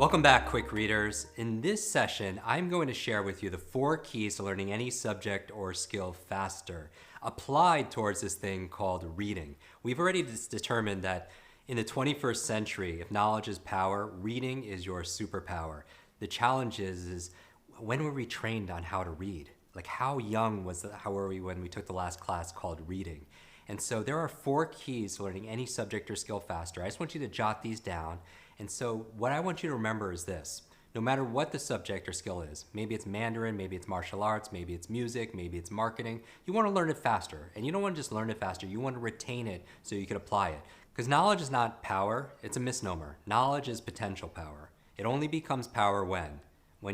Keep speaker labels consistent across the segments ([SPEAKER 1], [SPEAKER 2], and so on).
[SPEAKER 1] Welcome back, quick readers. In this session, I'm going to share with you the 4 keys to learning any subject or skill faster, applied towards this thing called reading. We've already determined that in the 21st century, if knowledge is power, reading is your superpower. The challenge is when were we trained on how to read? Like how were we when we took the last class called reading? And so there are 4 keys to learning any subject or skill faster. I just want you to jot these down. And so what I want you to remember is this. No matter what the subject or skill is, maybe it's Mandarin, maybe it's martial arts, maybe it's music, maybe it's marketing, you want to learn it faster. And you don't want to just learn it faster, you want to retain it so you can apply it. Because knowledge is not power, it's a misnomer. Knowledge is potential power. It only becomes power when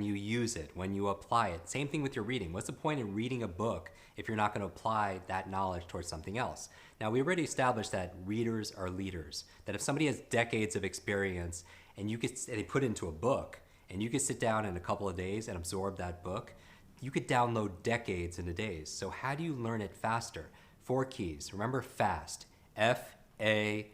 [SPEAKER 1] you use it, when you apply it. Same thing with your reading. What's the point in reading a book if you're not going to apply that knowledge towards something else? Now, we already established that readers are leaders, that if somebody has decades of experience and they put it into a book, and you could sit down in a couple of days and absorb that book, you could download decades into days. So how do you learn it faster? 4 keys. Remember FAST, F-A-S-T.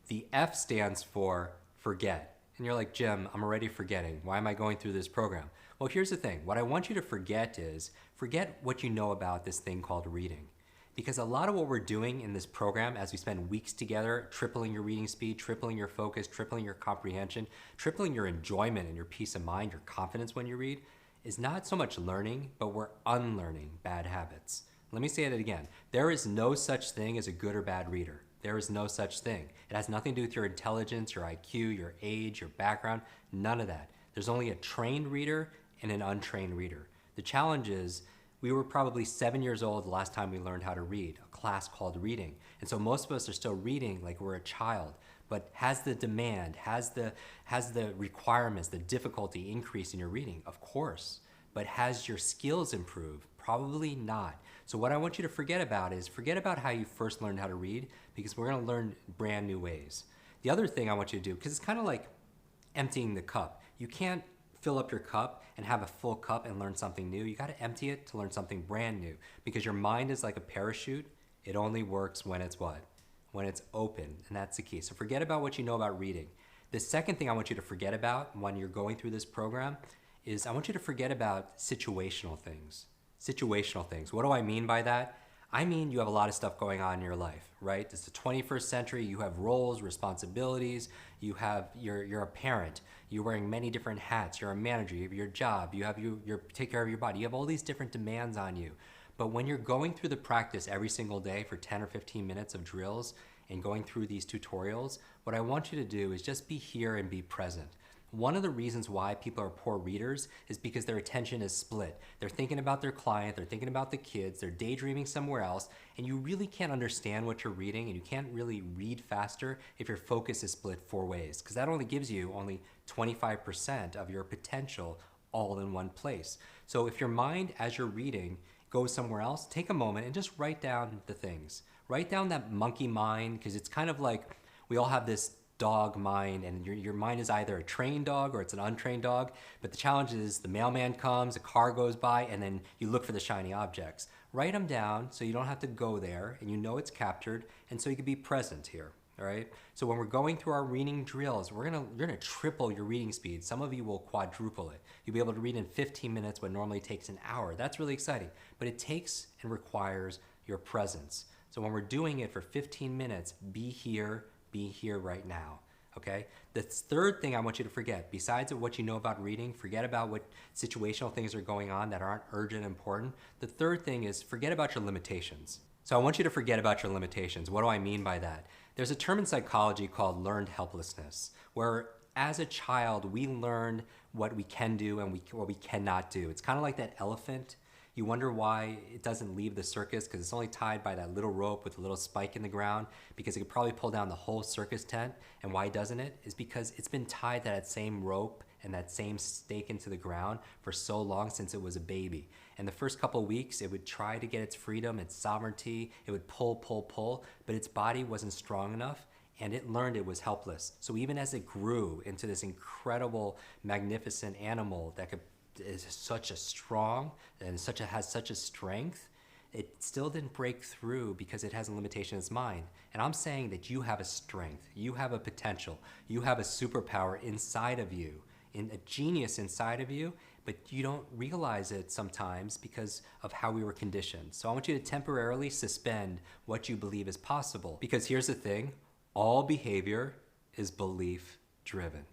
[SPEAKER 1] The F stands for forget. And you're like, Jim, I'm already forgetting. Why am I going through this program? Well, here's the thing. What I want you to forget is, forget what you know about this thing called reading. Because a lot of what we're doing in this program, as we spend weeks together, tripling your reading speed, tripling your focus, tripling your comprehension, tripling your enjoyment and your peace of mind, your confidence when you read, is not so much learning, but we're unlearning bad habits. Let me say it again. There is no such thing as a good or bad reader. There is no such thing. It has nothing to do with your intelligence, your IQ, your age, your background, none of that. There's only a trained reader and an untrained reader. The challenge is, we were probably 7 years old the last time we learned how to read, a class called reading. And so most of us are still reading like we're a child. But has the demand, has the requirements, the difficulty increased in your reading? Of course. But has your skills improved? Probably not. So what I want you to forget about how you first learned how to read, because we're going to learn brand new ways. The other thing I want you to do, because it's kind of like emptying the cup. You can't fill up your cup and have a full cup and learn something new. You got to empty it to learn something brand new, because your mind is like a parachute. It only works when it's what? When it's open, and that's the key. So forget about what you know about reading. The second thing I want you to forget about when you're going through this program is I want you to forget about situational things. Situational things. What do I mean by that? I mean you have a lot of stuff going on in your life, right? It's the 21st century. You have roles, responsibilities. You're a parent. You're wearing many different hats. You're a manager. You have your job. You take care of your body. You have all these different demands on you. But when you're going through the practice every single day for 10 or 15 minutes of drills and going through these tutorials, what I want you to do is just be here and be present. One of the reasons why people are poor readers is because their attention is split. They're thinking about their client, they're thinking about the kids, they're daydreaming somewhere else, and you really can't understand what you're reading, and you can't really read faster if your focus is split 4 ways, because that only gives you only 25% of your potential all in one place. So if your mind, as you're reading, goes somewhere else, take a moment and just write down the things. Write down that monkey mind, because it's kind of like we all have this dog mind, and your mind is either a trained dog or it's an untrained dog. But the challenge is the mailman comes, a car goes by, and then you look for the shiny objects. Write them down so you don't have to go there, and you know it's captured, and so you can be present here. All right. So when we're going through our reading drills, you're gonna triple your reading speed. Some of you will quadruple it. You'll be able to read in 15 minutes what normally takes an hour. That's really exciting. But it takes and requires your presence. So when we're doing it for 15 minutes, be here right now. Okay? The third thing I want you to forget, besides what you know about reading, forget about what situational things are going on that aren't urgent and important. The third thing is forget about your limitations. So I want you to forget about your limitations. What do I mean by that? There's a term in psychology called learned helplessness, where as a child, we learn what we can do and what we cannot do. It's kind of like that elephant. You wonder why it doesn't leave the circus, because it's only tied by that little rope with a little spike in the ground, because it could probably pull down the whole circus tent. And why doesn't it? Is because it's been tied to that same rope and that same stake into the ground for so long, since it was a baby. And the first couple of weeks, it would try to get its freedom, its sovereignty. It would pull, but its body wasn't strong enough, and it learned it was helpless. So even as it grew into this incredible, magnificent animal that is such a strong and has such a strength, it still didn't break through because it has a limitation in its mind. And I'm saying that you have a strength, you have a potential, you have a superpower inside of you, in a genius inside of you, but you don't realize it sometimes because of how we were conditioned. So I want you to temporarily suspend what you believe is possible. Because here's the thing, all behavior is belief driven.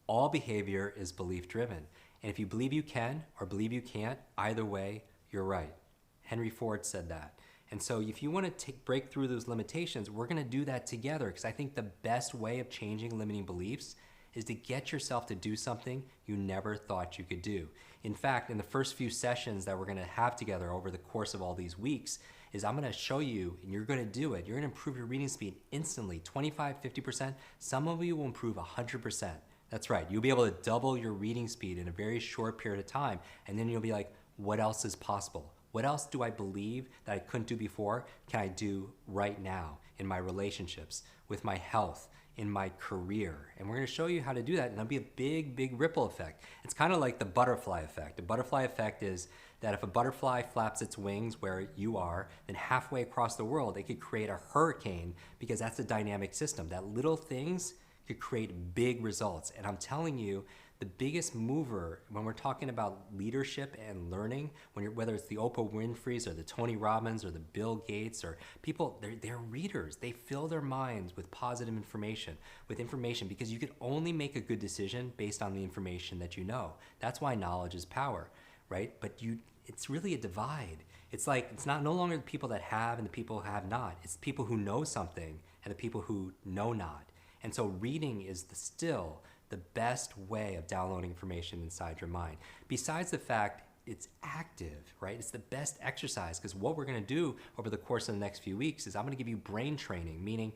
[SPEAKER 1] All behavior is belief driven. And if you believe you can or believe you can't, either way, you're right. Henry Ford said that. And so if you want to break through those limitations, we're going to do that together, because I think the best way of changing limiting beliefs is to get yourself to do something you never thought you could do. In fact, in the first few sessions that we're going to have together over the course of all these weeks, is I'm going to show you, and you're going to do it. You're going to improve your reading speed instantly, 25, 50%. Some of you will improve 100%. That's right. You'll be able to double your reading speed in a very short period of time. And then you'll be like, what else is possible? What else do I believe that I couldn't do before can I do right now in my relationships, with my health, in my career? And we're going to show you how to do that, and there'll be a big, big ripple effect. It's kind of like the butterfly effect. The butterfly effect is that if a butterfly flaps its wings where you are, then halfway across the world, it could create a hurricane, because that's a dynamic system. That little things could create big results. And I'm telling you, the biggest mover when we're talking about leadership and learning, whether it's the Oprah Winfrey's or the Tony Robbins or the Bill Gates, or people, they're readers. They fill their minds with positive information, because you can only make a good decision based on the information that you know. That's why knowledge is power, right? But it's really a divide. It's like, it's no longer the people that have and the people who have not. It's the people who know something and the people who know not. And so reading is still the best way of downloading information inside your mind. Besides the fact it's active, right? It's the best exercise, because what we're going to do over the course of the next few weeks is I'm going to give you brain training, meaning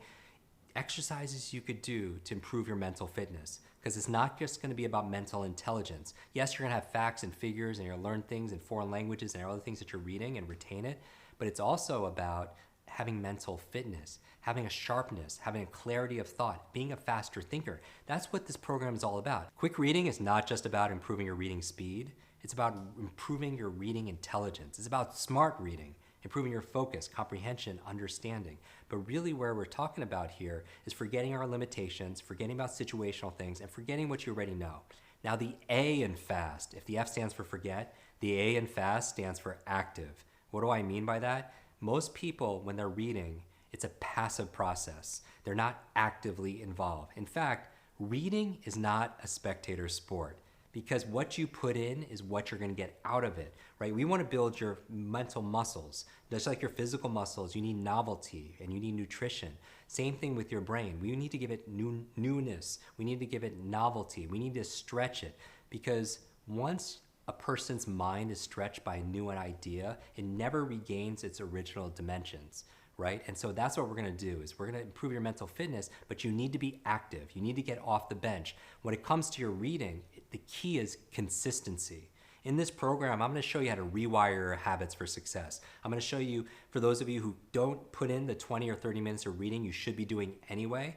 [SPEAKER 1] exercises you could do to improve your mental fitness. Because it's not just going to be about mental intelligence. Yes, you're going to have facts and figures, and you're going to learn things in foreign languages and other things that you're reading and retain it, but it's also about having mental fitness, having a sharpness, having a clarity of thought, being a faster thinker. That's what this program is all about. Quick reading is not just about improving your reading speed. It's about improving your reading intelligence. It's about smart reading, improving your focus, comprehension, understanding. But really where we're talking about here is forgetting our limitations, forgetting about situational things, and forgetting what you already know. Now the A in FAST, if the F stands for forget, the A in FAST stands for active. What do I mean by that? Most people, when they're reading, it's a passive process. They're not actively involved. In fact, reading is not a spectator sport, because what you put in is what you're going to get out of it, right? We want to build your mental muscles. Just like your physical muscles, you need novelty and you need nutrition. Same thing with your brain. We need to give it newness. We need to give it novelty. We need to stretch it, because once a person's mind is stretched by a new idea, it never regains its original dimensions, right? And so that's what we're gonna do, is we're gonna improve your mental fitness, but you need to be active. You need to get off the bench. When it comes to your reading, the key is consistency. In this program, I'm gonna show you how to rewire your habits for success. I'm gonna show you, for those of you who don't put in the 20 or 30 minutes of reading you should be doing anyway,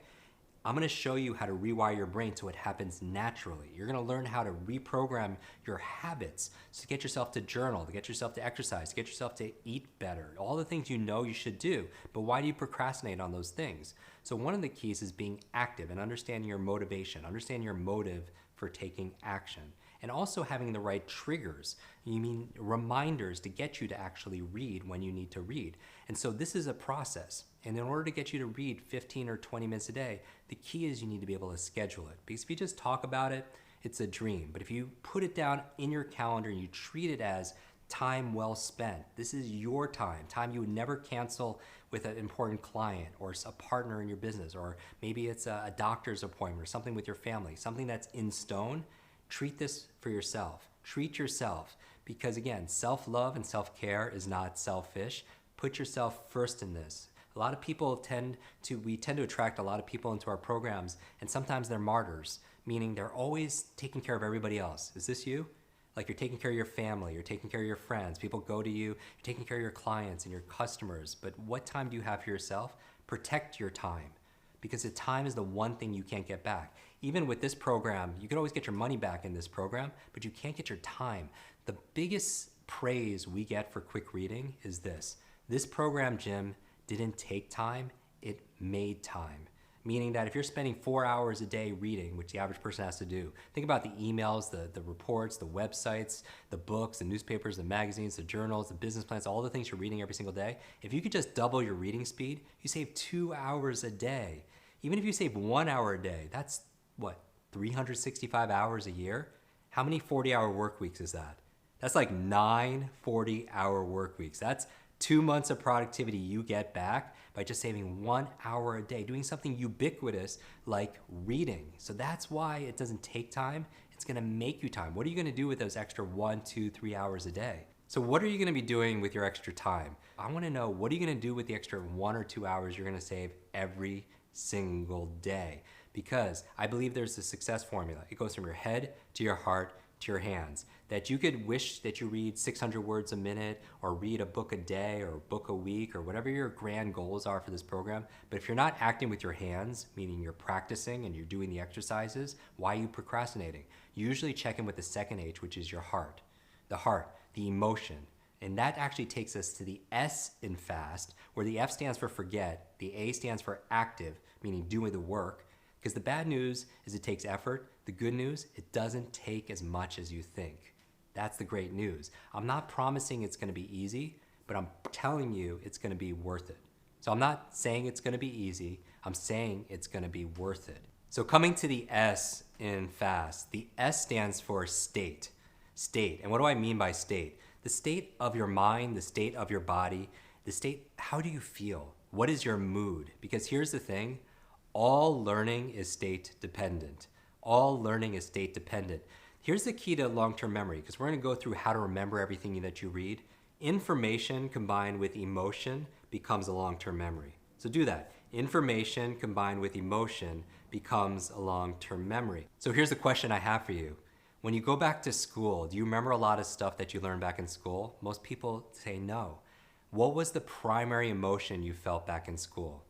[SPEAKER 1] I'm going to show you how to rewire your brain so it happens naturally. You're going to learn how to reprogram your habits, so to get yourself to journal, to get yourself to exercise, to get yourself to eat better, all the things you know you should do. But why do you procrastinate on those things? So one of the keys is being active and understanding your motivation, understand your motive for taking action, and also having the right triggers. You mean reminders to get you to actually read when you need to read. And so this is a process. And in order to get you to read 15 or 20 minutes a day, the key is you need to be able to schedule it. Because if you just talk about it, it's a dream. But if you put it down in your calendar and you treat it as time well spent, this is your time you would never cancel with an important client or a partner in your business, or maybe it's a doctor's appointment or something with your family, something that's in stone. Treat this for yourself. Treat yourself, because again, self-love and self-care is not selfish. Put yourself first in this. A lot of people tend to attract a lot of people into our programs, and sometimes they're martyrs, meaning they're always taking care of everybody else. Is this you? Like, you're taking care of your family, you're taking care of your friends, people go to you, you're taking care of your clients and your customers, but what time do you have for yourself? Protect your time, because the time is the one thing you can't get back. Even with this program, you can always get your money back in this program, but you can't get your time. The biggest praise we get for quick reading is this: This program, Jim, didn't take time, it made time. Meaning that if you're spending 4 hours a day reading, which the average person has to do, think about the emails, the reports, the websites, the books, the newspapers, the magazines, the journals, the business plans, all the things you're reading every single day. If you could just double your reading speed, you save 2 hours a day. Even if you save 1 hour a day, that's what, 365 hours a year? How many 40-hour work weeks is that? That's like 9 40-hour work weeks. That's 2 months of productivity you get back by just saving 1 hour a day, doing something ubiquitous like reading. So that's why it doesn't take time. It's gonna make you time. What are you gonna do with those extra 1, 2, 3 hours a day? So what are you gonna be doing with your extra time? I wanna know, what are you gonna do with the extra 1 or 2 hours you're gonna save every single day? Because I believe there's a success formula. It goes from your head to your heart to your hands. That you could wish that you read 600 words a minute or read a book a day or a book a week or whatever your grand goals are for this program. But if you're not acting with your hands, meaning you're practicing and you're doing the exercises, why are you procrastinating? You usually check in with the second H, which is your heart. The heart, the emotion. And that actually takes us to the S in FAST, where the F stands for forget, the A stands for active, meaning doing the work. Because the bad news is it takes effort. The good news, it doesn't take as much as you think. That's the great news. I'm not promising it's gonna be easy, but I'm telling you it's gonna be worth it. So I'm not saying it's gonna be easy, I'm saying it's gonna be worth it. So coming to the S in FAST, the S stands for state. State, and what do I mean by state? The state of your mind, the state of your body, the state, how do you feel? What is your mood? Because here's the thing, all learning is state dependent. All learning is state dependent. Here's the key to long-term memory, because we're gonna go through how to remember everything that you read. Information combined with emotion becomes a long-term memory. So do that. Information combined with emotion becomes a long-term memory. So here's the question I have for you. When you go back to school, do you remember a lot of stuff that you learned back in school? Most people say no. What was the primary emotion you felt back in school?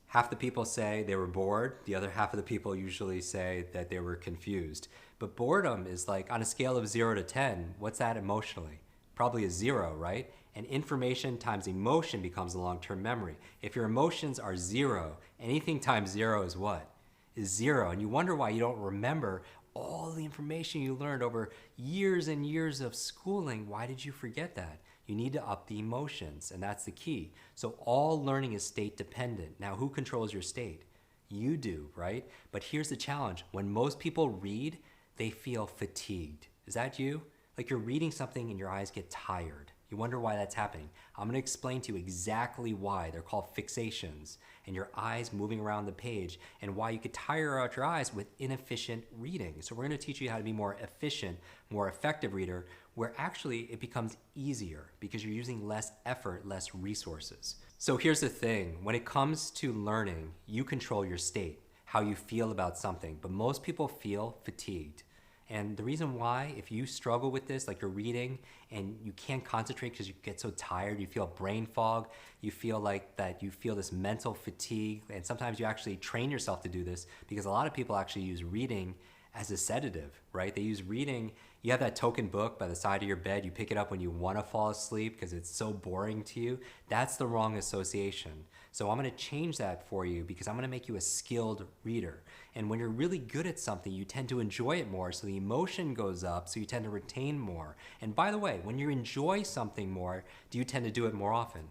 [SPEAKER 1] Half the people say they were bored. The other half of the people usually say that they were confused. But boredom is like, on a scale of 0 to 10, what's that emotionally? Probably a 0, right? And information times emotion becomes a long-term memory. If your emotions are 0, anything times 0 is what? Is 0. And you wonder why you don't remember all the information you learned over years and years of schooling. Why did you forget that? You need to up the emotions, and that's the key. So all learning is state dependent. Now, who controls your state? You do, right? But here's the challenge. When most people read, they feel fatigued. Is that you? Like you're reading something and your eyes get tired. You wonder why that's happening. I'm gonna explain to you exactly why. They're called fixations, and your eyes moving around the page, and why you could tire out your eyes with inefficient reading. So we're gonna teach you how to be more efficient, more effective reader, where actually it becomes easier because you're using less effort, less resources. So here's the thing, when it comes to learning, you control your state, how you feel about something, but most people feel fatigued. And the reason why, if you struggle with this, like you're reading and you can't concentrate because you get so tired, you feel brain fog, you feel like that you feel this mental fatigue, and sometimes you actually train yourself to do this because a lot of people actually use reading as a sedative, right? They use reading, you have that token book by the side of your bed, you pick it up when you want to fall asleep because it's so boring to you. That's the wrong association. So I'm going to change that for you because I'm going to make you a skilled reader. And when you're really good at something, you tend to enjoy it more, so the emotion goes up, so you tend to retain more. And by the way, when you enjoy something more, do you tend to do it more often?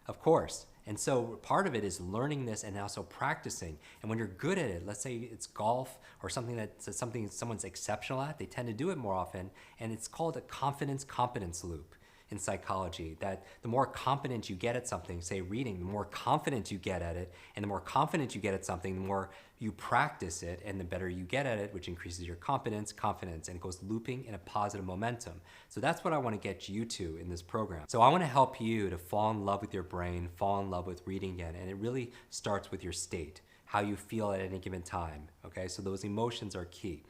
[SPEAKER 1] Of course. And so part of it is learning this and also practicing. And when you're good at it, let's say it's golf or something that's something someone's exceptional at, they tend to do it more often. And it's called a confidence-competence loop in psychology, that the more competent you get at something, say reading, the more confident you get at it, and the more confident you get at something, the more you practice it, and the better you get at it, which increases your confidence, and it goes looping in a positive momentum. So that's what I want to get you to in this program. So I want to help you to fall in love with your brain, fall in love with reading again, and it really starts with your state, how you feel at any given time, okay? So those emotions are key.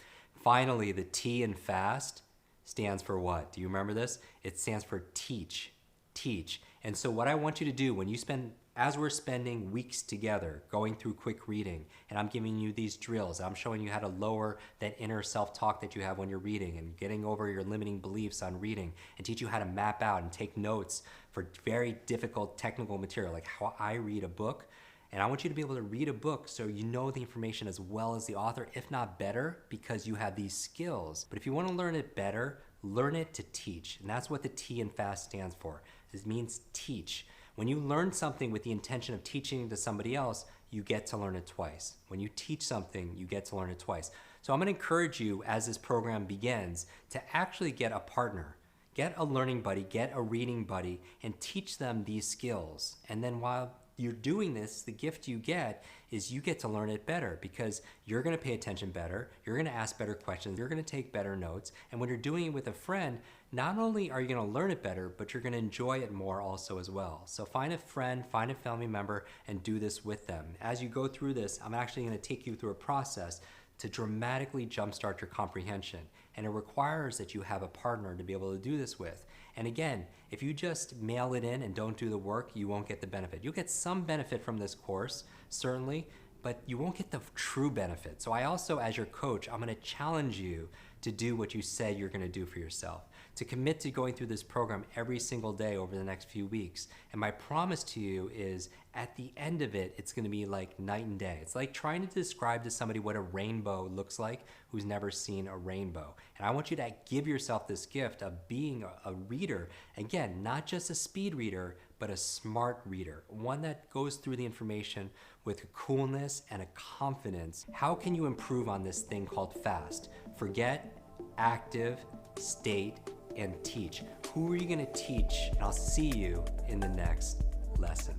[SPEAKER 1] Finally, the T in FAST stands for what? Do you remember this? It stands for teach. Teach. And so what I want you to do when you spend as we're spending weeks together going through quick reading, and I'm giving you these drills, I'm showing you how to lower that inner self-talk that you have when you're reading and getting over your limiting beliefs on reading, and teach you how to map out and take notes for very difficult technical material, like how I read a book. And I want you to be able to read a book so you know the information as well as the author, if not better, because you have these skills. But if you want to learn it better, learn it to teach. And that's what the T in FAST stands for. It means teach. When you learn something with the intention of teaching to somebody else, you get to learn it twice. When you teach something, you get to learn it twice. So I'm going to encourage you, as this program begins, to actually get a partner. Get a learning buddy, get a reading buddy, and teach them these skills. And then while you're doing this, the gift you get is you get to learn it better, because you're going to pay attention better, you're going to ask better questions, you're going to take better notes. And when you're doing it with a friend, not only are you going to learn it better, but you're going to enjoy it more also as well. So find a friend, find a family member, and do this with them. As you go through this, I'm actually going to take you through a process to dramatically jumpstart your comprehension. And it requires that you have a partner to be able to do this with. And again, if you just mail it in and don't do the work, you won't get the benefit. You'll get some benefit from this course, certainly, but you won't get the true benefit. So I also, as your coach, I'm going to challenge you to do what you said you're going to do for yourself, to commit to going through this program every single day over the next few weeks. And my promise to you is, at the end of it, it's going to be like night and day. It's like trying to describe to somebody what a rainbow looks like who's never seen a rainbow. And I want you to give yourself this gift of being a reader. Again, not just a speed reader, but a smart reader, one that goes through the information with a coolness and a confidence. How can you improve on this thing called FAST? Forget, active, state, and teach. Who are you going to teach? And I'll see you in the next lesson.